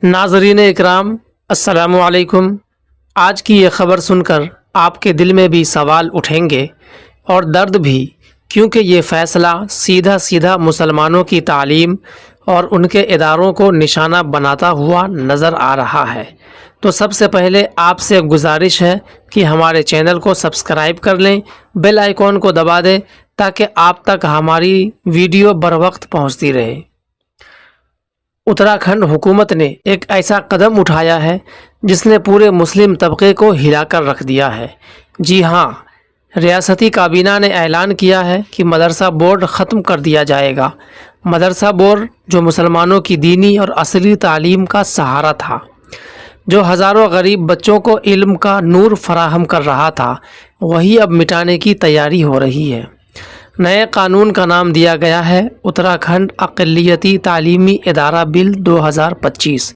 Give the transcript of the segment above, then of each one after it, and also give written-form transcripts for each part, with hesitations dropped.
ناظرین اکرام، السلام علیکم۔ آج کی یہ خبر سن کر آپ کے دل میں بھی سوال اٹھیں گے اور درد بھی، کیونکہ یہ فیصلہ سیدھا مسلمانوں کی تعلیم اور ان کے اداروں کو نشانہ بناتا ہوا نظر آ رہا ہے۔ تو سب سے پہلے آپ سے گزارش ہے کہ ہمارے چینل کو سبسکرائب کر لیں، بیل آئیکن کو دبا دیں تاکہ آپ تک ہماری ویڈیو بر وقت پہنچتی رہے۔ اتراکھنڈ حکومت نے ایک ایسا قدم اٹھایا ہے جس نے پورے مسلم طبقے کو ہلا کر رکھ دیا ہے۔ جی ہاں، ریاستی کابینہ نے اعلان کیا ہے کہ مدرسہ بورڈ ختم کر دیا جائے گا۔ مدرسہ بورڈ جو مسلمانوں کی دینی اور اصلی تعلیم کا سہارا تھا، جو ہزاروں غریب بچوں کو علم کا نور فراہم کر رہا تھا، وہی اب مٹانے کی تیاری ہو رہی ہے۔ نئے قانون کا نام دیا گیا ہے اتراکھنڈ اقلیتی تعلیمی ادارہ بل 2025۔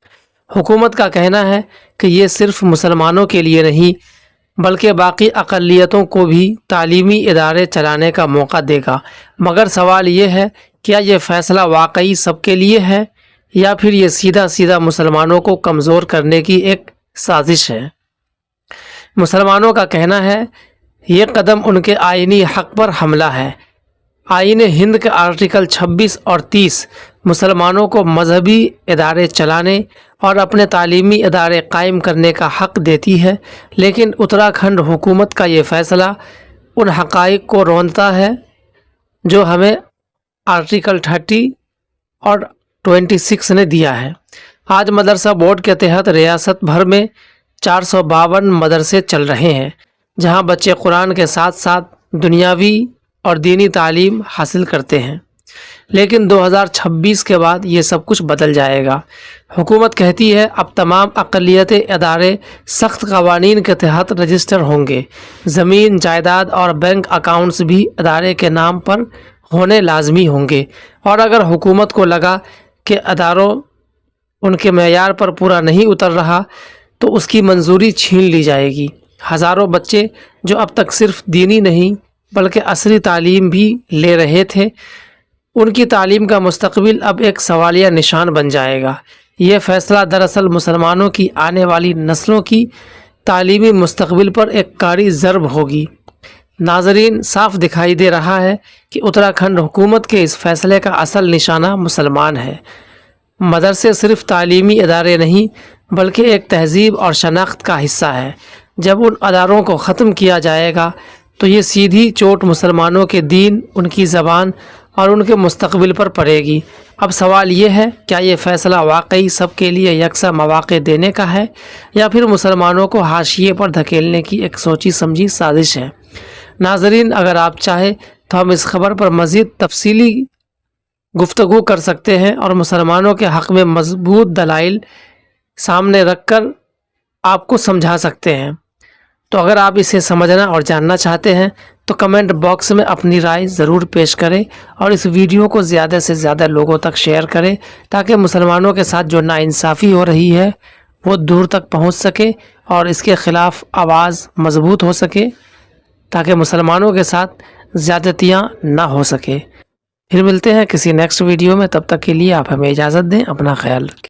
حکومت کا کہنا ہے کہ یہ صرف مسلمانوں کے لیے نہیں بلکہ باقی اقلیتوں کو بھی تعلیمی ادارے چلانے کا موقع دے گا۔ مگر سوال یہ ہے، کیا یہ فیصلہ واقعی سب کے لیے ہے یا پھر یہ سیدھا مسلمانوں کو کمزور کرنے کی ایک سازش ہے؟ مسلمانوں کا کہنا ہے یہ قدم ان کے آئینی حق پر حملہ ہے۔ آئین ہند کے آرٹیکل 26 اور 30 مسلمانوں کو مذہبی ادارے چلانے اور اپنے تعلیمی ادارے قائم کرنے کا حق دیتی ہے، لیکن اتراکھنڈ حکومت کا یہ فیصلہ ان حقائق کو روندتا ہے جو ہمیں آرٹیکل 30 اور 26 نے دیا ہے۔ آج مدرسہ بورڈ کے تحت ریاست بھر میں 452 مدرسے چل رہے ہیں، جہاں بچے قرآن کے ساتھ ساتھ دنیاوی اور دینی تعلیم حاصل کرتے ہیں۔ لیکن 2026 کے بعد یہ سب کچھ بدل جائے گا۔ حکومت کہتی ہے اب تمام اقلیتی ادارے سخت قوانین کے تحت رجسٹر ہوں گے۔ زمین، جائیداد اور بینک اکاؤنٹس بھی ادارے کے نام پر ہونے لازمی ہوں گے، اور اگر حکومت کو لگا کہ اداروں ان کے معیار پر پورا نہیں اتر رہا تو اس کی منظوری چھین لی جائے گی۔ ہزاروں بچے جو اب تک صرف دینی نہیں بلکہ اصلی تعلیم بھی لے رہے تھے، ان کی تعلیم کا مستقبل اب ایک سوالیہ نشان بن جائے گا۔ یہ فیصلہ دراصل مسلمانوں کی آنے والی نسلوں کی تعلیمی مستقبل پر ایک کاری ضرب ہوگی۔ ناظرین، صاف دکھائی دے رہا ہے کہ اتراکھنڈ حکومت کے اس فیصلے کا اصل نشانہ مسلمان ہے۔ مدرسے صرف تعلیمی ادارے نہیں بلکہ ایک تہذیب اور شناخت کا حصہ ہے۔ جب ان اداروں کو ختم کیا جائے گا تو یہ سیدھی چوٹ مسلمانوں کے دین، ان کی زبان اور ان کے مستقبل پر پڑے گی۔ اب سوال یہ ہے، کیا یہ فیصلہ واقعی سب کے لیے یکساں مواقع دینے کا ہے یا پھر مسلمانوں کو حاشیے پر دھکیلنے کی ایک سوچی سمجھی سازش ہے؟ ناظرین، اگر آپ چاہیں تو ہم اس خبر پر مزید تفصیلی گفتگو کر سکتے ہیں اور مسلمانوں کے حق میں مضبوط دلائل سامنے رکھ کر آپ کو سمجھا سکتے ہیں۔ تو اگر آپ اسے سمجھنا اور جاننا چاہتے ہیں تو کمنٹ باکس میں اپنی رائے ضرور پیش کریں اور اس ویڈیو کو زیادہ سے زیادہ لوگوں تک شیئر کریں تاکہ مسلمانوں کے ساتھ جو ناانصافی ہو رہی ہے وہ دور تک پہنچ سکے اور اس کے خلاف آواز مضبوط ہو سکے، تاکہ مسلمانوں کے ساتھ زیادتیاں نہ ہو سکے۔ پھر ملتے ہیں کسی نیکسٹ ویڈیو میں، تب تک کے لیے آپ ہمیں اجازت دیں، اپنا خیال رکھیں۔